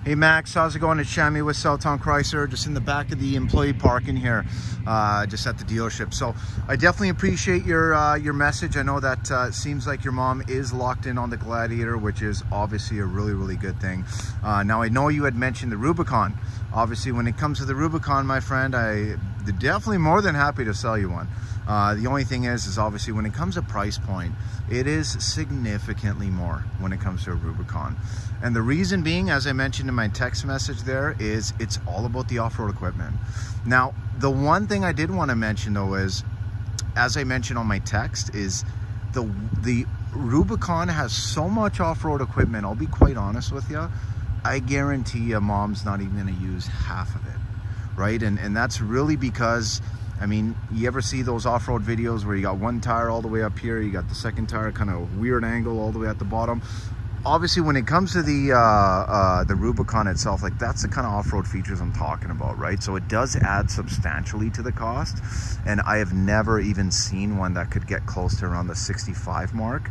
Hey Max, how's it going? It's Shammi with Southtown Chrysler, just in the back of the employee parking here, just at the dealership. So I definitely appreciate your message. I know that it seems like your mom is locked in on the Gladiator, which is obviously a really good thing. Now I know you had mentioned the Rubicon. Obviously, when it comes to the Rubicon, my friend, I'm definitely more than happy to sell you one. The only thing is obviously when it comes to price point, it is significantly more when it comes to a Rubicon. And the reason being, as I mentioned in my text message there, is it's all about the off-road equipment. Now, the one thing I did want to mention though is, as I mentioned on my text, is the Rubicon has so much off-road equipment. I'll be quite honest with you. I guarantee you mom's not even going to use half of it, right? And that's really because, I mean, you ever see those off-road videos where you got one tire all the way up here, you got the second tire kind of weird angle all the way at the bottom? Obviously, when it comes to the Rubicon itself, like that's the kind of off-road features I'm talking about, right? So it does add substantially to the cost, and I have never even seen one that could get close to around the 65 mark.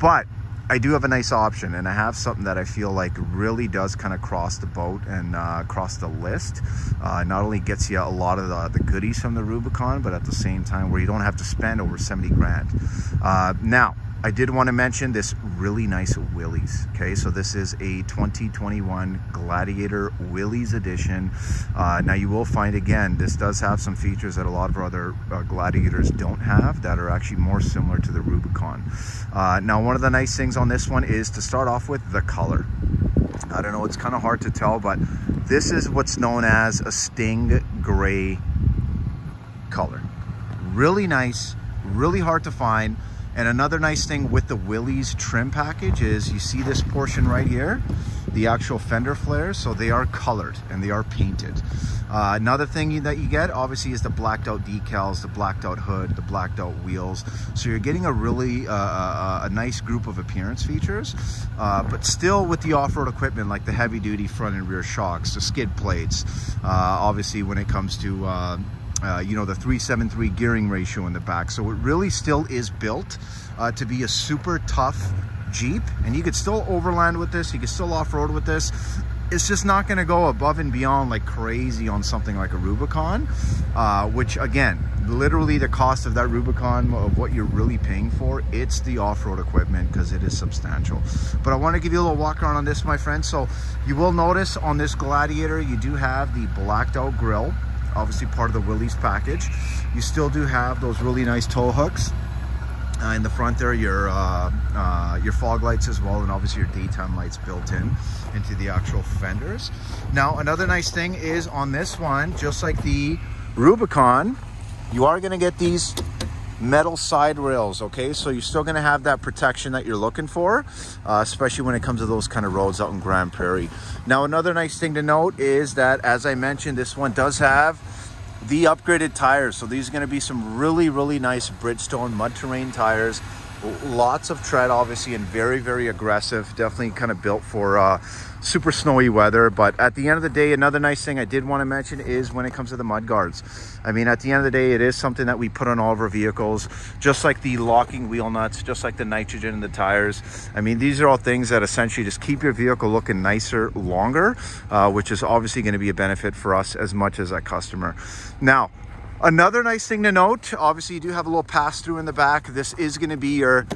But I do have a nice option, and I have something that I feel like really does kind of cross the boat and cross the list. Not only gets you a lot of the goodies from the Rubicon, but at the same time where you don't have to spend over 70 grand. Now, I did want to mention this really nice Willys. Okay, so this is a 2021 Gladiator Willys edition. Now you will find, again, this does have some features that a lot of our other Gladiators don't have that are actually more similar to the Rubicon. Now, one of the nice things on this one is, to start off with, the color. I don't know, it's kind of hard to tell, but this is what's known as a Sting Gray color. Really nice, really hard to find. And another nice thing with the Willys trim package is, you see this portion right here, the actual fender flares, so they are colored and they are painted. Another thing that you get, obviously, is the blacked out decals, the blacked out hood, the blacked out wheels. So you're getting a really a nice group of appearance features, but still with the off-road equipment, like the heavy duty front and rear shocks, the skid plates, obviously when it comes to you know, the 373 gearing ratio in the back. So it really still is built to be a super tough Jeep, and you could still overland with this, you could still off-road with this. It's just not going to go above and beyond like crazy on something like a Rubicon, which, again, literally the cost of that Rubicon, of what you're really paying for, it's the off-road equipment, because it is substantial. But I want to give you a little walk around on this, my friend. So you will notice on this Gladiator, you do have the blacked out grille, obviously part of the Willys package. You still do have those really nice tow hooks. In the front there, your fog lights as well, and obviously your daytime lights built into the actual fenders. Now, another nice thing is on this one, just like the Rubicon, you are going to get these metal side rails. Okay, so you're still going to have that protection that you're looking for, especially when it comes to those kind of roads out in Grand Prairie. Now, another nice thing to note is that, as I mentioned, this one does have the upgraded tires. So these are going to be some really nice Bridgestone mud terrain tires. Lots of tread, obviously, and very aggressive. Definitely kind of built for super snowy weather. But at the end of the day, another nice thing I did want to mention is when it comes to the mud guards. I mean, at the end of the day, it is something that we put on all of our vehicles, just like the locking wheel nuts, just like the nitrogen in the tires. I mean, these are all things that essentially just keep your vehicle looking nicer longer, which is obviously going to be a benefit for us as much as that customer. Now, another nice thing to note, obviously you do have a little pass-through in the back. This is going to be your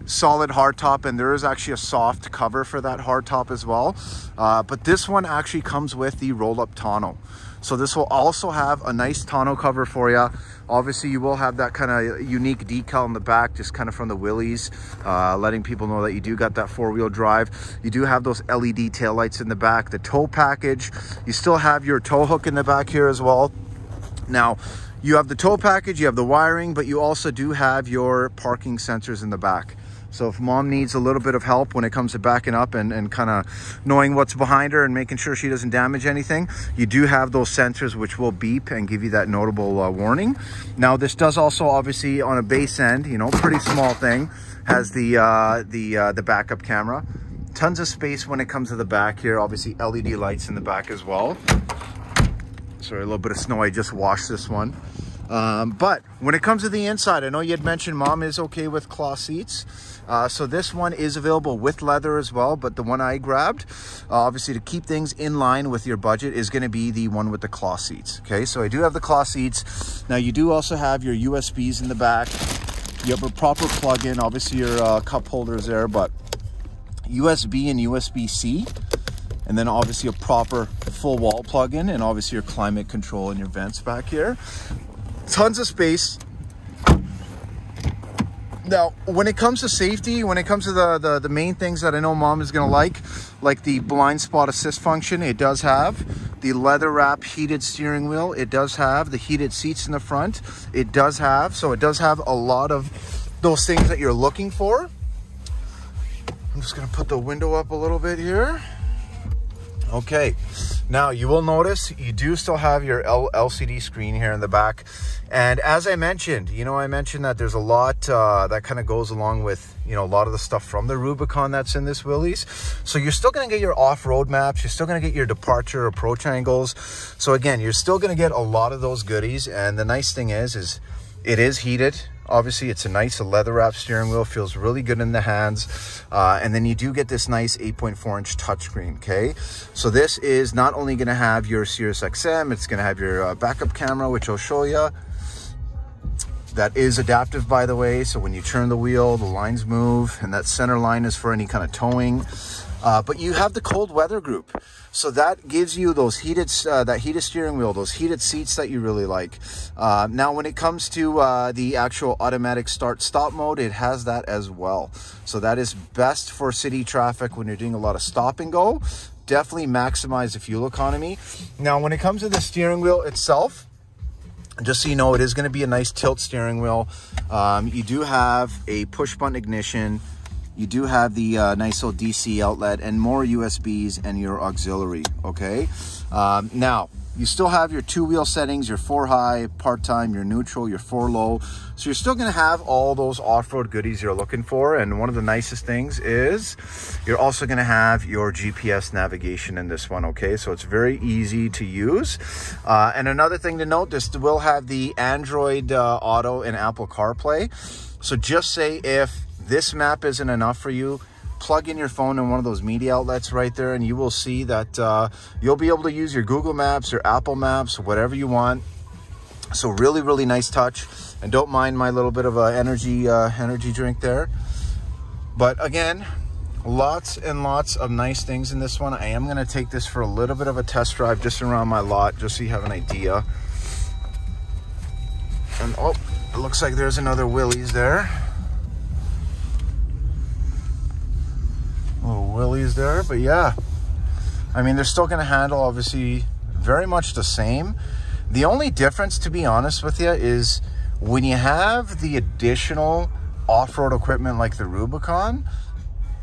solid hardtop, and there is actually a soft cover for that hardtop as well. But this one actually comes with the roll-up tonneau. So this will also have a nice tonneau cover for you. Obviously, you will have that kind of unique decal in the back, just kind of from the Willys, letting people know that you do got that four-wheel drive. You do have those LED taillights in the back, the tow package. You still have your tow hook in the back here as well. Now, you have the tow package, you have the wiring, but you also do have your parking sensors in the back. So if mom needs a little bit of help when it comes to backing up and kind of knowing what's behind her and making sure she doesn't damage anything, you do have those sensors which will beep and give you that notable warning. Now, this does also, obviously, on a base end, you know, pretty small thing, has the backup camera. Tons of space when it comes to the back here. Obviously, LED lights in the back as well. Sorry, a little bit of snow. I just washed this one. But when it comes to the inside, I know you had mentioned mom is okay with cloth seats. So this one is available with leather as well, but the one I grabbed, obviously to keep things in line with your budget, is going to be the one with the cloth seats. Okay, so I do have the cloth seats. Now you do also have your USBs in the back. You have a proper plug-in, obviously your cup holders there, but USB and USB-C, and then obviously a proper full wall plug-in, and obviously your climate control and your vents back here. Tons of space. Now, when it comes to safety, when it comes to the main things that I know mom is going to like the blind spot assist function, it does have the leather wrap heated steering wheel. It does have the heated seats in the front. It does have a lot of those things that you're looking for. I'm just going to put the window up a little bit here. Okay, now you will notice you do still have your LCD screen here in the back. And as I mentioned, I mentioned that there's a lot that kind of goes along with, a lot of the stuff from the Rubicon that's in this Willys. So you're still going to get your off-road maps. You're still going to get your departure approach angles. So again, you're still going to get a lot of those goodies. And the nice thing is it is heated. Obviously, it's a nice leather wrap steering wheel, feels really good in the hands. And then you do get this nice 8.4-inch touchscreen, okay? So this is not only going to have your Sirius XM, it's going to have your backup camera, which I'll show you. That is adaptive, by the way. So when you turn the wheel, the lines move, and that center line is for any kind of towing. But you have the cold weather group. So that gives you those heated, that heated steering wheel, those heated seats that you really like. Now, when it comes to the actual automatic start-stop mode, it has that as well. So that is best for city traffic when you're doing a lot of stop and go. Definitely maximize the fuel economy. Now, when it comes to the steering wheel itself, just so you know, it is going to be a nice tilt steering wheel. You do have a push-button ignition. You do have the nice little DC outlet and more USBs and your auxiliary, okay? Now, you still have your two-wheel settings, your 4 high, part-time, your neutral, your 4 low. So you're still gonna have all those off-road goodies you're looking for. And one of the nicest things is you're also gonna have your GPS navigation in this one, okay? So it's very easy to use. And another thing to note, this will have the Android Auto and Apple CarPlay. So just say if this map isn't enough for you, plug in your phone in one of those media outlets right there, and you will see that you'll be able to use your Google Maps, your Apple Maps, whatever you want. So really, really nice touch. And don't mind my little bit of a energy drink there. But again, lots and lots of nice things in this one. I am going to take this for a little bit of a test drive just around my lot, just so you have an idea. And oh, it looks like there's another Willys there. Little Willys there, but yeah, I mean, they're still going to handle obviously very much the same. The only difference, to be honest with you, is when you have the additional off-road equipment like the Rubicon,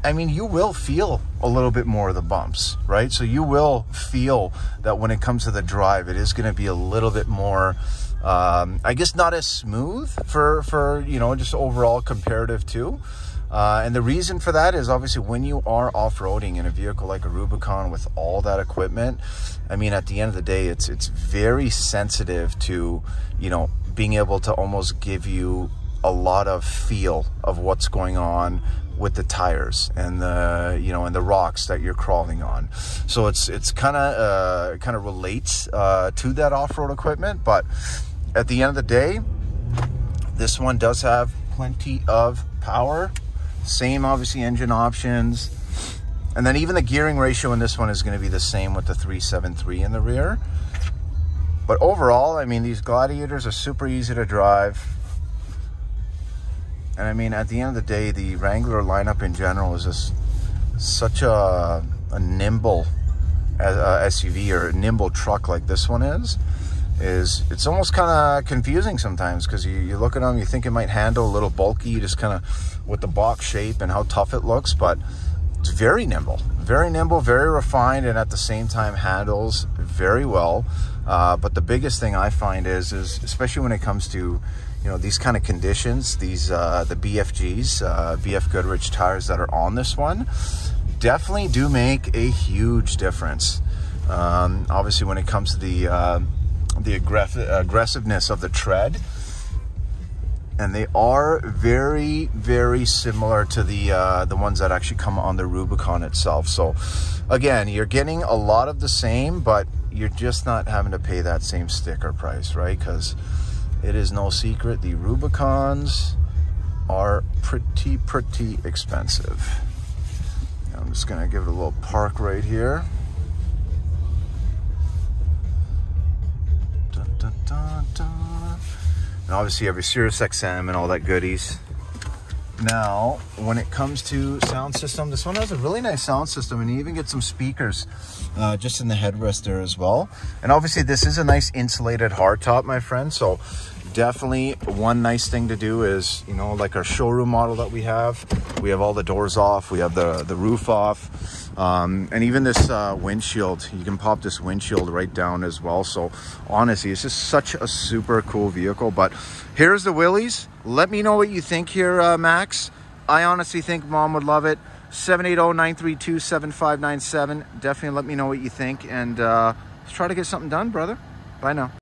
I mean, you will feel a little bit more of the bumps, right? So you will feel that when it comes to the drive, it is going to be a little bit more, I guess, not as smooth for just overall comparative too. And the reason for that is obviously when you are off-roading in a vehicle like a Rubicon with all that equipment, I mean, at the end of the day, it's very sensitive to, being able to almost give you a lot of feel of what's going on with the tires and the, and the rocks that you're crawling on. So it's kind of relates to that off-road equipment. But at the end of the day, this one does have plenty of power. Same, obviously, engine options. And then even the gearing ratio in this one is going to be the same with the 373 in the rear. But overall, I mean, these Gladiators are super easy to drive. And I mean, at the end of the day, the Wrangler lineup in general is just such a nimble SUV or a nimble truck like this one is. It's almost kind of confusing sometimes, because you look at them, you think it might handle a little bulky, just kind of with the box shape and how tough it looks, but it's very nimble, very refined, and at the same time handles very well. But the biggest thing I find is especially when it comes to these kind of conditions, these the BFGs, BF Goodrich tires that are on this one definitely do make a huge difference. Obviously, when it comes to the aggressiveness of the tread. And they are very, very similar to the ones that actually come on the Rubicon itself. So again, you're getting a lot of the same, but you're just not having to pay that same sticker price, right? Because it is no secret, the Rubicons are pretty expensive. I'm just gonna give it a little park right here. Dun, dun, dun, dun. And obviously you have your Sirius XM and all that goodies. Now, when it comes to sound system, this one has a really nice sound system, and you even get some speakers just in the headrest there as well. And obviously this is a nice insulated hardtop, my friend. So definitely one nice thing to do is, you know, like our showroom model that we have all the doors off, we have the roof off, and even this windshield, you can pop this windshield right down as well. So honestly, it's just such a super cool vehicle. But here's the Willys. Let me know what you think here, Max. I honestly think Mom would love it. 780-932-7597. Definitely let me know what you think, and let's try to get something done, brother. Bye now.